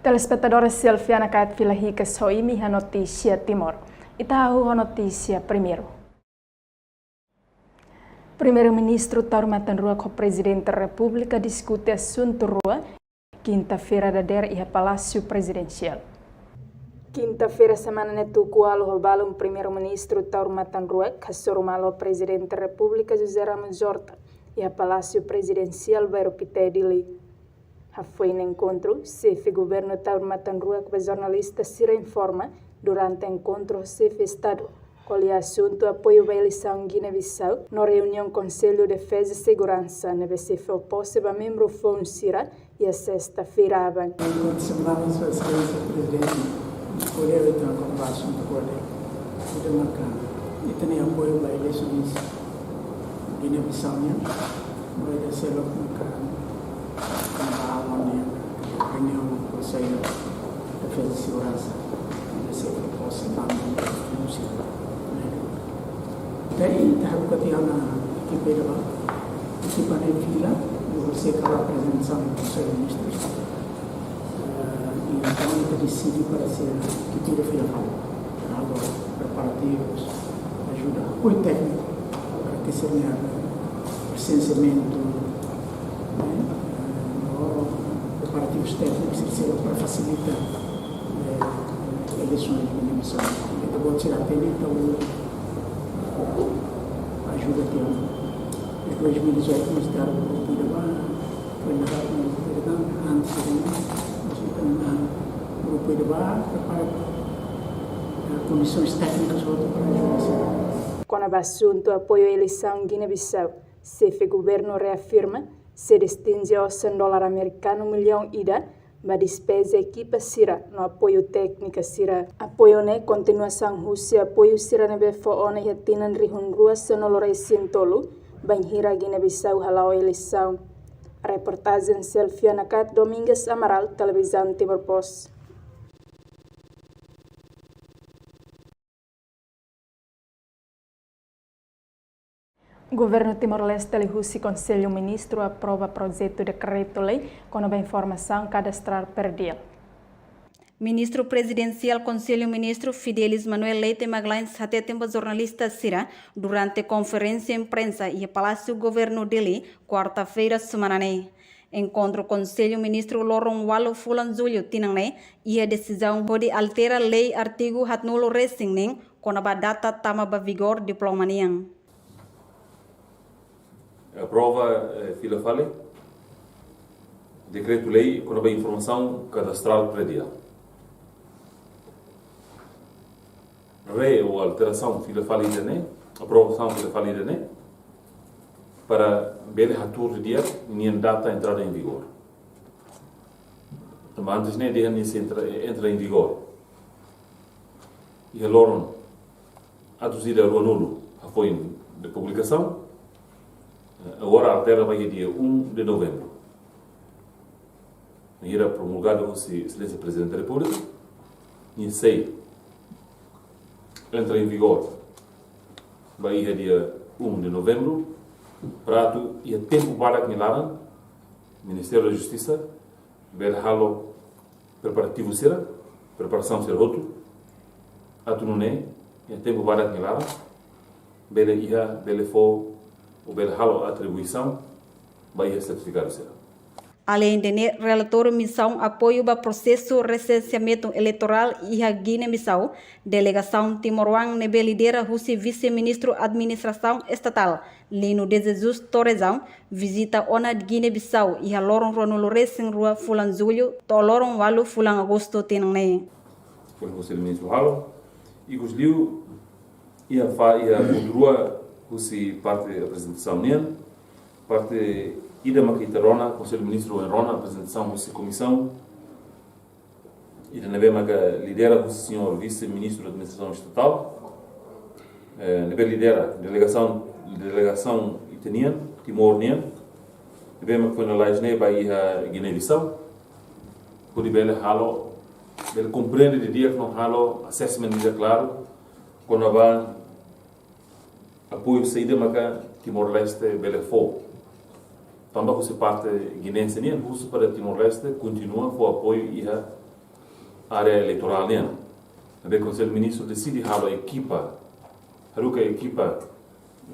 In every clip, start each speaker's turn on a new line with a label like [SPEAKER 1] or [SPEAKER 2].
[SPEAKER 1] Telespectadores Silviana Kait Filahica Soimi a notícia Timor. Itahu a notícia primeiro. Primeiro-ministro Taurmatan Rua com o presidente da República discute assunto rua quinta-feira da der e Palácio Presidencial. Quinta-feira semana netu kualo hobalo primeiro-ministro Taurmatan Rua kasorumalo presidente da República José Ramos Horta e Palácio Presidencial baru pitedili. Foi no encontro, chefe governo Taurmatan Rua com jornalista Sira informa durante o encontro chefe Estado, com o assunto apoio à eleição Guiné-Bissau, na reunião Conselho de Defesa e Segurança, na BCF oposta membro Fon Sira e a sexta-feira aban.
[SPEAKER 2] Enquanto semblava sua excelência presidente, escolheu então como assunto de marcar e tem apoio à eleições Guiné-Bissau, vai ser logo reunião do Conselho de Defesa e Segurança vai ser proposta também anunciada. Daí, está o que na equipe em fila, você acaba a apresentação do Conselho de Ministros. E então, ele decide para ser equipe de fila agora, preparativos, ajuda, apoio técnico para que se tenha licenciamento, preparativos técnicos para facilitar eleições de Guiné-Bissau. Então, vou tirar a pena, então, ajuda que em 2018 nós deram o grupo de Bá, foi levado no grupo de Bá, antes o grupo de Bá prepara comissões técnicas para ajudar.
[SPEAKER 1] Com o assunto apoio à eleição Guiné-Bissau, chefe governo reafirma se destinge a $100 americano milhão ida, mas despesa equipa Sira no apoio técnico Sira. Apoio ne continuação Rússia, apoio Sira nebe foona e atinan rihun rua sonolore sintolu, banhira Guiné-Bissau halau eleição. Reportagem Silviana Kait Domingues Amaral, Televisão Timor Post. Governo Timor-Leste e Conselho Ministro aprova projeto de decreto-lei com nova informação cadastral per dia.
[SPEAKER 3] Ministro Presidencial Conselho Ministro Fidelis Manuel Leite Magalhães até tempo jornalista Sira durante conferência imprensa e Palácio Governo dele quarta-feira semanane. Encontro Conselho Ministro Lorong Walu Fulan Julho Tinangne e a decisão pode altera lei artigo hatnulo resingning com a data tama vigor diplomaniang.
[SPEAKER 4] Aprova fila fale decreto-lei com a informação cadastral predial. Ou alteração fila fale dene, aprovação fila fale dene para ver hatur dia nem data entrada em vigor. Mas antes nem dia nem entra em vigor. E loron aduzida o nulo foi de publicação. Agora a terra vai dia 1 de novembro. Irá promulgado o Excelência Presidente da República. E 6 entra em vigor. Vai ir dia 1 de novembro. Prato e a tempo para que o Ministério da Justiça ver halo preparativo será, preparação ser outro. Atununé e a tempo para que bele ia bele for o berhalo atribuição vai certificado será.
[SPEAKER 3] Além de relator missão apoio ao processo recenseamento eleitoral e a Guiné-Bissau, delegação Timor-Wang nebe lidera o vice-ministro administração estatal Lino de Jesus Torrezão visita ona Guiné-Bissau e a lorong Ronolo Racing Rua Fulan Julho to lorong Walu Fulan Agosto tenangne.
[SPEAKER 4] Foi o vice-ministro Halo e os liu e a rua se parte da apresentação nele, parte ida maquitarona, Conselho Ministro em Rona, apresentação da comissão, e da neve lidera o senhor vice-ministro da administração estatal, neve lidera delegação italiana, Timor-Nian, neve foi na Laisne vai a Guiné-Bissau, por ele halo, ele compreende de dia que não halo assessment diz claro, quando vai apoio saída maka Timor-Leste belefo. Também você parte guinense nem russo para Timor-Leste continua com apoio e área eleitoral né. O Conselho Ministro decide halo equipa, haruka equipa,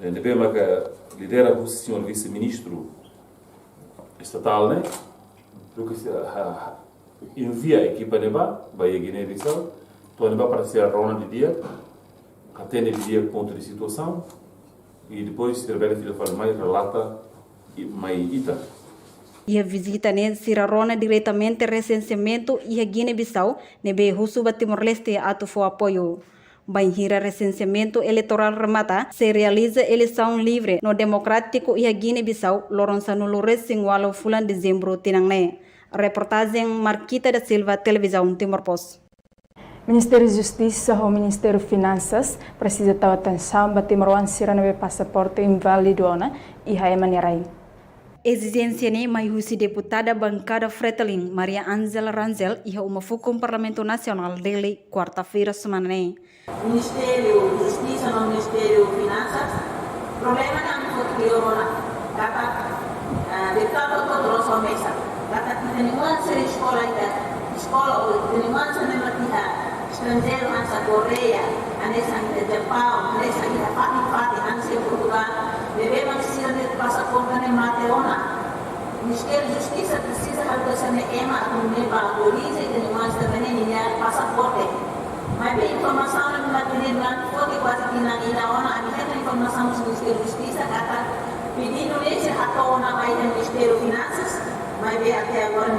[SPEAKER 4] nebe maka lidera o senhor vice-ministro estatal né, haruka envia a equipa neba, vai a Guiné-Bissau, to neba para ser a rona de dia, atende de dia ponto de situação e depois se revela que faz mais relata mais ita.
[SPEAKER 3] E a visita ne Sirarona diretamente recenseamento e a Guiné-Bissau nebe Husuba Timor-Leste atu fo apoio. Banhira recenseamento eleitoral remata se realiza eleição livre no democrático e a Guiné-Bissau Loronça no Lores Singwalo fulan dezembro tinangne. Reportagem Marquita da Silva, Televisão Timor-Post.
[SPEAKER 1] Ministério da Justiça ou Ministério das Finanças precisa ter atenção para Timor sirana passaporte inválido e hai maneirain.
[SPEAKER 3] Exigência ne mai husi deputada bancada Fretilin Maria Angela Ranzel e uma fukum Parlamento Nacional dele quarta-feira semana ne.
[SPEAKER 5] Ministério da Justiça no Ministério das Finanças problema yang foto orang kata deputado kontrol mesa kata temuan seri sekolah temuan sana mereka estrangeiro ansa Korea anesa Jepang anesa Pati ansa Portugal deve maksir de pasaporte ne mateona Ministério da Justiça precisa harusnya ne ema atau polisi temuan sana ne pasaporte mas bem informação na matéria não foi quase que na ona a minha informação do Ministério da Justiça kata pedindo esse atau na mais do Ministério das Finanças mas bem até agora o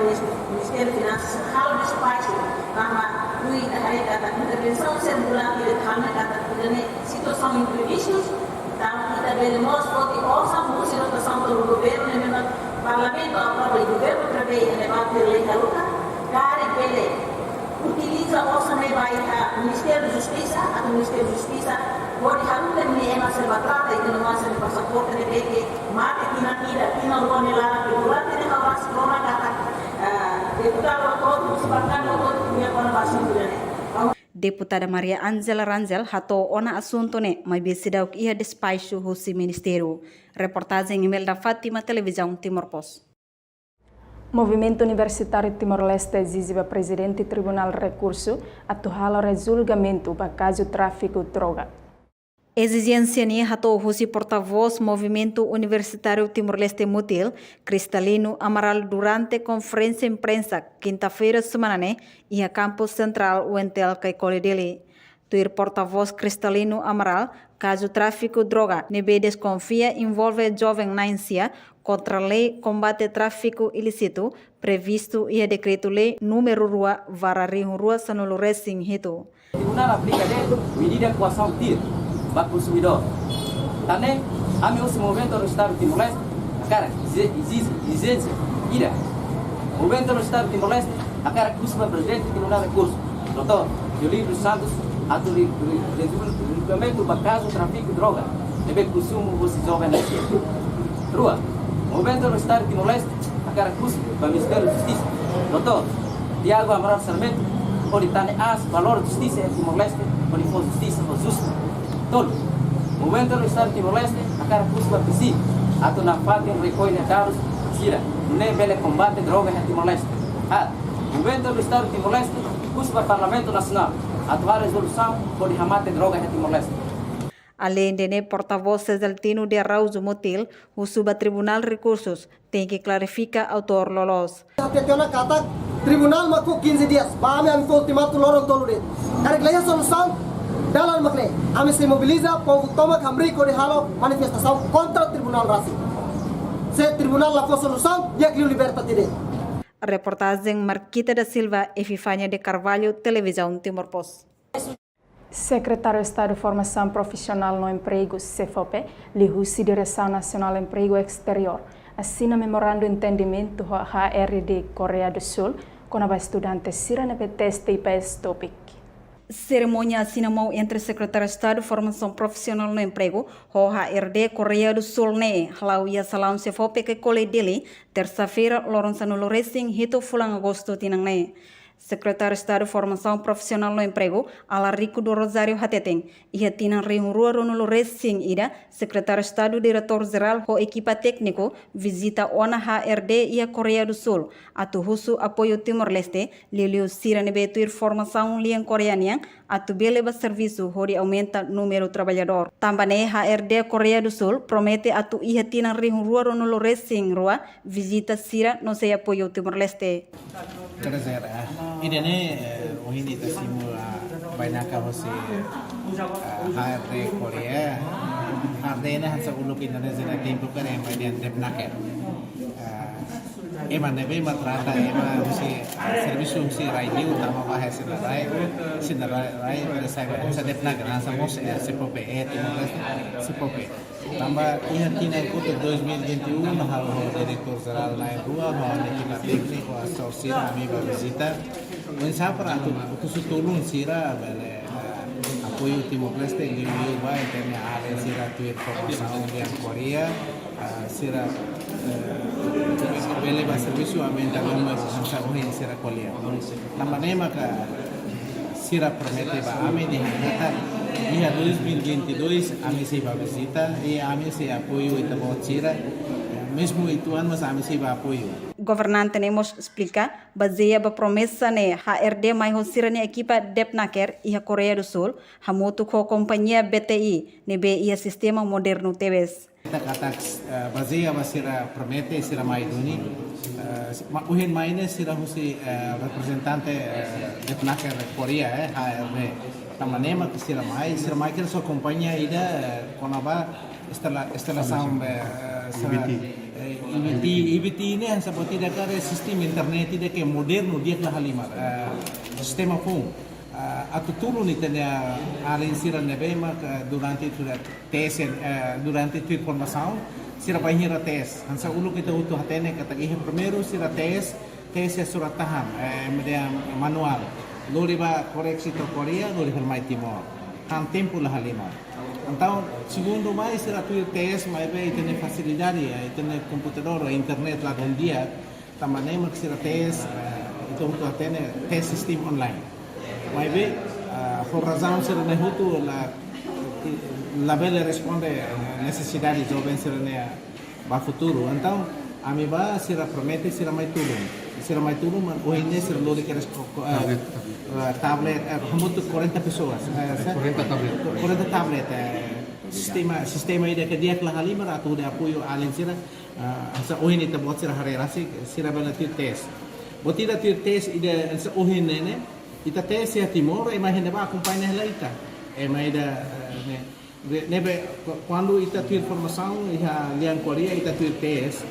[SPEAKER 5] Ministério das Finanças hal despacho bahwa kui hari kata intervenção sebulan tidak kami kata ini situação imprevistos então kita veremos porque ouça música situação do governo e mesmo parlamento aprova o governo também elevado pela lei da luta cara pele utiliza ouça me vai a Ministério da Justiça a Ministério da Justiça pode harusnya ni ema sebatrata itu nama se passaporte de que mate tina luar nelara durante de hawas corona kata deputado todo sebatrata todo punya konfirmasi dulu.
[SPEAKER 3] Deputada Maria Angela Ranzel hato ona assunto ne mai besidauk ia despacho husi ministério. Reportagem email da Fátima, Televisão Timor-Post.
[SPEAKER 1] Movimento Universitário Timor-Leste exige ao presidente do Tribunal Recurso atuar o julgamento para caso tráfico de droga.
[SPEAKER 3] Exigência ne hato husi porta-voz Movimento Universitário Timor-Leste Mutil, Cristalino Amaral durante conferência imprensa quinta-feira semana ne e a campus central Wentel Kaikole dele. Tuir porta-voz Cristalino Amaral, caso tráfico de droga, nebe desconfia envolve jovem Nainsia contra a lei combate tráfico ilícito previsto e a decreto-lei número rua Vararinho Rua Sanulures Singhito.
[SPEAKER 6] O tribunal aplica medida de coação TIR para o consumidor. Também, a meu movimento do Estado de Timor-Leste, cara, exigência, ira. O movimento do Estado de Timor-Leste, a cara que o presidente do Tribunal de Recurso, doutor Jolívio Santos, a do regulamento para caso tráfico de droga, deve consumo dos jovens nascidos. Rua, o movimento do Estado de Timor-Leste, a cara que o Ministério da Justiça, doutor Tiago Amaral Sarmento, pode ter as valor de justiça em Timor-Leste, pode for justiça justa. Todo. O movimento do Estado de Timor-Leste, a cara custa PC, a tu na faca recolhe dados, tira, nem bele combate droga em Timor-Leste. O movimento do Estado de Timor-Leste, custa Parlamento Nacional, atuar resolução por derramate droga em Timor-Leste.
[SPEAKER 3] Além de porta-voz Cesaltino de Arauzo Motil, o Suba-Tribunal Recursos tem que clarificar autor lolos.
[SPEAKER 7] Kata tribunal maku 15 dias, kami ambil ultimatum lorong tolure. Karena kelihatan solusi dalam makne, kami se mobiliza para tomar kambri kori halo manifestação contra o tribunal rasi. Se tribunal la for solução, ya que liberta tire.
[SPEAKER 3] Reportagem Marquita da Silva e Fifania de Carvalho, Televisão Timor-Post.
[SPEAKER 1] Secretário de Estado de Formação Profissional no Emprego, CFOP, Lihusi Direção Nacional de Emprego Exterior, assina memorando de entendimento com a HRD Coreia do Sul com a estudante Sirana PTST IPS Topic.
[SPEAKER 3] Cerimônia assinamou entre Secretário de Estado de Formação Profissional no Emprego, HRD Coreia do Sul, Halau e Salão CFOP que colhe dele, terça-feira, Loronça no Loresing, Hito Fulang Agosto, Tinang. Secretário de Estado de Formação Profissional no Emprego, Alarico do Rosário Hateteng, e Tinan Rua Ronulo Racing Ida, Secretário de Estado Diretor-Geral do Equipa Técnico, visita ONA HRD e a Coreia do Sul. Atu Husu apoio Timor-Leste, Liliu Sira Nebetuir Formação Lian Coreanian, atu beleba serviço onde aumenta número trabalhador. Também HRD Coreia do Sul promete atu ia Tinan Rua Ronulo Racing Rua, visita Sira no se apoio Timor-Leste.
[SPEAKER 8] Ini ini tasimu banyak hose HRD Korea HRD ini hansa uluk Indonesia na tempo kare yang depnaker ema nebe matrata ema hose servisu hose radio utama bahas rai pada saya hansa depnaker hansa mos sepope sepope tambah ia tina kutu 2021 hal direktur geral naik rua hal ekipa teknik asal sira ami visita mensapra tu khusus sira bale apoio Timor-Leste liu vai tenia ale sira tu informação di Korea sira bele ba serviço aumenta como essa hoje sira Korea namanya maka sira promete ba ame di hata ia 2022 ame se va visita e ame se apoio itabo sira mesmo itu mas ame se va apoio.
[SPEAKER 3] Governante nemos explica baseia ba promessa ne HRD mai hosira ne equipa Depnaker e a Coreia do Sul hamutu ko companhia BTI nebe ia sistema moderno TVS.
[SPEAKER 8] Kata baseia basira promete sira mai duni uhin maine sira husi representante Depnaker Korea HRD tamanema sira mai que sua companhia ida konaba instalação IBT ini yang seperti dekar sistem internet tidak ke moderno dia lah halimar sistema phone atau turun itu dia alin sira nebe mak durante itu tes durante itu informação sira bahira tes hansa ulu kita utuh hatene kata ihe primeiro sira tes surat tahan media manual lori ba koreksi to Korea lori hermai Timor kan tempo lah halimar. Então, segundo mais será tu tes mais bem tem facilidade tem computador internet lá um dia também que será tes então tu tem tes sistema online mais bem por razão será nehutu la bela responde necessidade jovem será ne ba futuro então a mi ba será promete será mais tudo mas hoje nem será lori que tablet hamutu 40 pessoas 40 tablet sistema ida ke dia kelah halimar atau dia apoio alin sira asa ohin ita bot sira hari rasik sira bala tir tes botida tir tes ida asa ohin nene ita tes ya Timor e mahenda ba acompanha ela ita e maida nebe quando ita tir formação ia liang Korea ita tir tes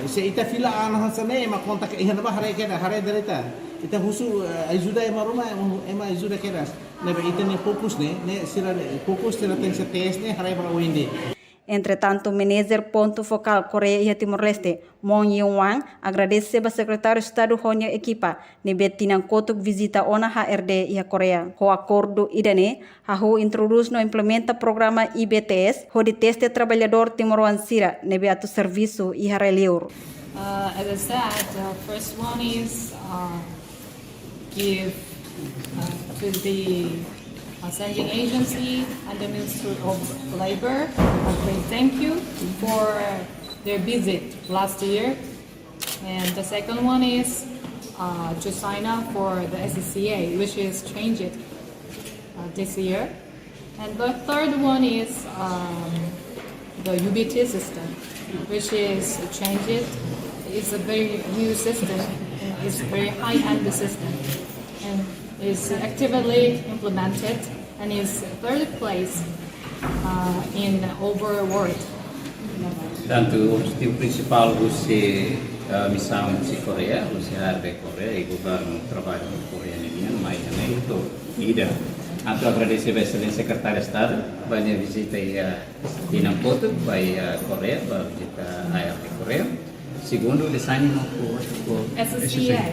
[SPEAKER 8] se ita fila ana hasane ma kontak ihana ba hari kena hari derita ita husu ajuda ema rumah ema ajuda keras nebe ita ne fokus ne sira fokus sira tem se tes ne hari para windi.
[SPEAKER 3] Entretanto, manager ponto focal Coreia e Timor-Leste, Moon Yeon-wang, agradece ao secretário de Estado Honyo Equipa, nebet tinang kotuk visita ONA HRD e a Coreia. O acordo idane, hahu introduz no implementa programa IBTS, ho de teste trabalhador timoroansira, nebe atu serviço e hareliur.
[SPEAKER 9] As I said, the first one is give to the sending agency and the Ministry of Labor a great thank you for their visit last year. And the second one is to sign up for the SCCA, which is changed this year. And the third one is the UBT system, which is changed. It's a very new system. It's a very high-end system. And is actively implemented and is third place in over world.
[SPEAKER 10] Tanto o objetivo principal da missão de Coreia, o HRD Coreia e o governo trabalha com Coreia mais janeiro, ida. Anto agradecer a excelência secretária de Estado, vai a visita a Dinampoto, vai a Coreia, vai visitar a HRD Coreia. Segundo, o design SCCA.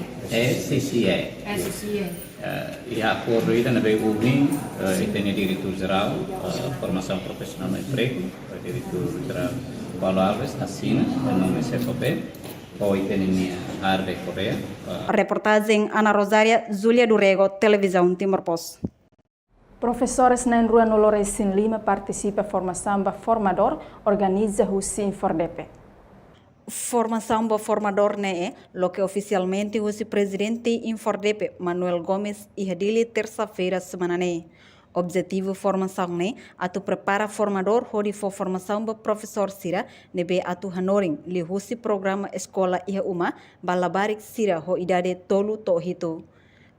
[SPEAKER 10] E a acordo ainda na BUNI, tem o diretor-geral, formação profissional no emprego, o diretor-geral Paulo Alves, assina, o nome CFP. ho itenenia Harvey Korea.
[SPEAKER 3] Reportagem Ana Rosária, Zulia Durego, Televisão Timor Post.
[SPEAKER 1] Professores na Rua Dolores em Lima participa formação ba formador organiza o Sinfordepe.
[SPEAKER 3] Formação ba formador né lo que oficialmente o presidente Infordepe Manuel Gomes e hadili terça-feira semana né. Objetivo formação né atu prepara formador hodi for formação ba professor sira nebe atu hanoring li husi programa escola iha uma balabarik sira ho idade tolu to hito.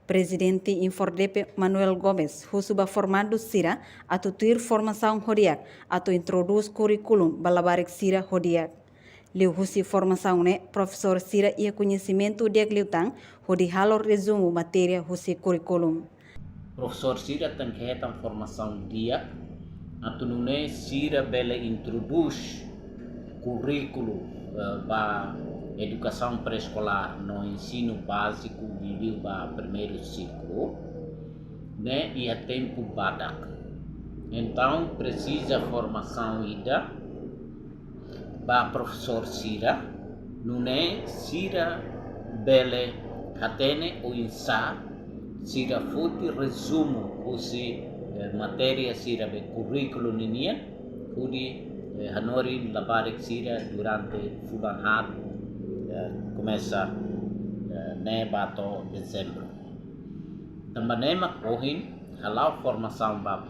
[SPEAKER 3] Presidente Infordepe Manuel Gomes husuba formado sira atu tuir formação hodiak atu introduz curriculum balabarik sira hodiak. Liu husi formação né professor sira ia conhecimento de agliutang hodi halor resumo matéria husi curriculum.
[SPEAKER 11] Professor sira tem que retam formação dia atu nune sira bele introduz currículo ba educação pré-escolar no ensino básico nível ba primeiro ciclo né e a tempo badak. Então precisa formação ida ba professor sira nune sira bele hatene o insa sira futi resumo usi matéria sira be currículo ninia udi hanori labarik sira durante bulan har começa né bato dezembro também makohin halau formação ba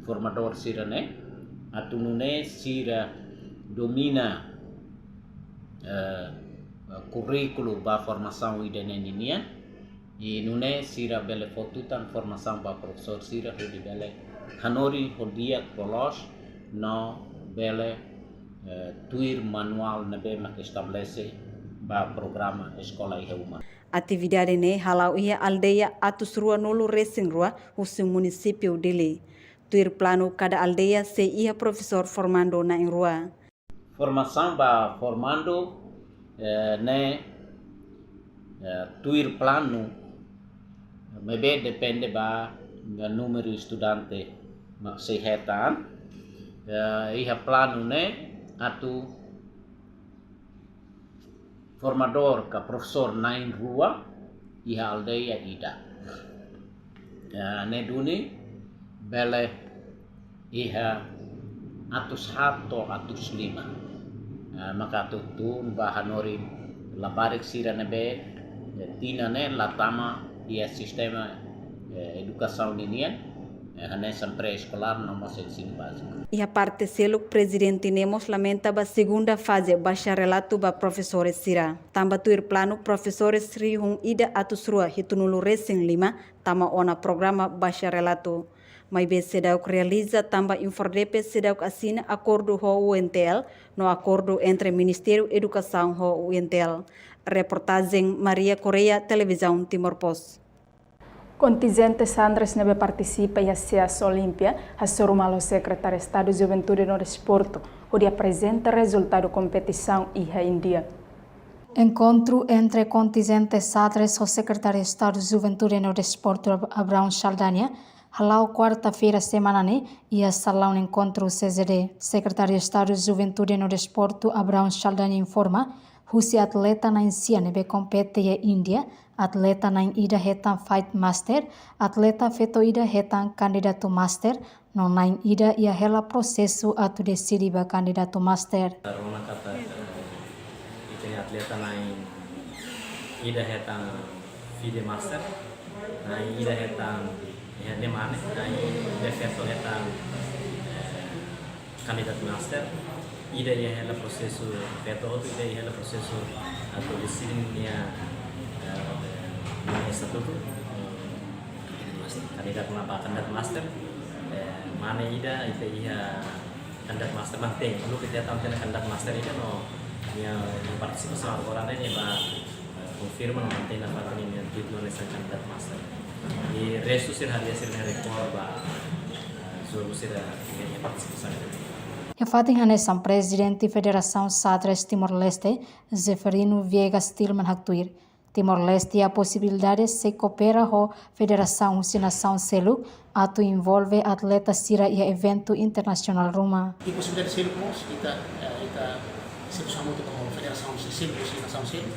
[SPEAKER 11] formador sira né atunune sira domina currículo ba formação idenenia e nune sira bele fotutan formação ba professor sira hodi bele hanori hodia kolos no bele tuir manual nebe mak estabelece ba programa escola iha uma.
[SPEAKER 3] Atividade ne halau ia aldeia atus rua nulu resing rua husi município dele. Tuir plano cada aldeia se ia professor formando na rua.
[SPEAKER 11] Formação ba formando né tuir plano mebe depende ba número estudante se retan iha plano né atu formador ka professor nain rua iha aldeia ida ne duni bele iha atus hato atus lima maka tutun bahanori labarik sira nebe tina ne latama ia sistema educação ninian hanesan pré-escolar no ensino básico.
[SPEAKER 3] E a parte selo presidente Nemos lamenta a segunda fase bacharelato ba professores sira. Tamba tuir plano professores rihung ida atusrua hitunulu resing lima tama ona programa bacharelato. Mai be sedauk realiza tamba Infordepe sedauk assina acordo ho UNTL no acordo entre Ministério Educação ho UNTL. Reportagem Maria Correia, Televisão Timor Post.
[SPEAKER 1] Contingente Sandres nebe participa e a CEAS Olímpia, a sorumalo secretário de Estado de Juventude no Desporto, onde apresenta resultado da competição e a Índia.
[SPEAKER 12] Encontro entre contingente Sandres e o secretário de Estado de Juventude no Desporto, Abraão Chaldania, halau quarta-feira semana ne e a salão encontro CZD. Secretário de Estado de Juventude no Desporto, Abraão Chaldania informa, husi atleta na insia nebe compete e Índia, atleta na ida hetan fight master, atleta feto ida hetan candidato master, no na ida ia hela processo atu decidi ba candidato master.
[SPEAKER 13] Rona kata ite atleta na ida hetan fide master, na ida hetan de mane, na ida feto hetan candidato master. Ida ia hela processo feto ida ia hela processo atu decidi nia estatuto kandidat master mana ida itu ia kandidat master manteng lu kita tahu kandidat master itu no yang partisipasi orang ini ba confirma manteng apa ini yang título nessa kandidat master e resto ser halia ser rekor ba suruh ser yang partisipasi.
[SPEAKER 12] Fatin Hanesan, presidente Federação Sadres Timor-Leste, Zeferino Viegas Tilman Haktuir. Timor-Leste a possibilidade se coopera com a Federação Nação Selu, atu envolve atletas sira e evento internacional Roma.
[SPEAKER 2] E possibilidade de selu kita kita sama com a Federação selo si nação selo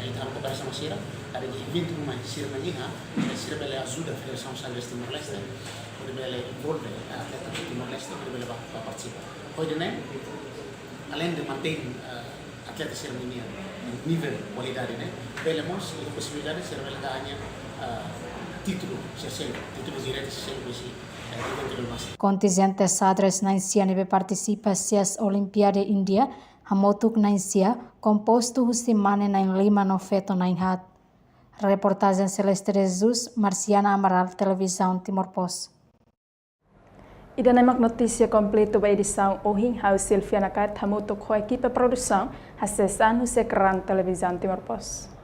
[SPEAKER 2] então a cooperação sira ada de evento mais sira na guerra sira bela ajuda a Federação Salvador Timor-Leste pode bela envolve a atleta Timor-Leste pode bela para participar pode né além de manter atletas sira no nível qualidade né bela mos a possibilidade de sira bela ganhar título direto selo si
[SPEAKER 12] Contingente Sadres na Insia nebe participa sias Olimpiade India hamotuk na Insia composto husimane na lima no feto na inhat. Reportagem Celeste Jesus, Marciana Amaral, Televisão Timor Post.
[SPEAKER 1] Ida nemak notícia completa da edição Ohing House Silvia Nakat hamotuk ho equipe produção, hasesan Televisão Timor Post.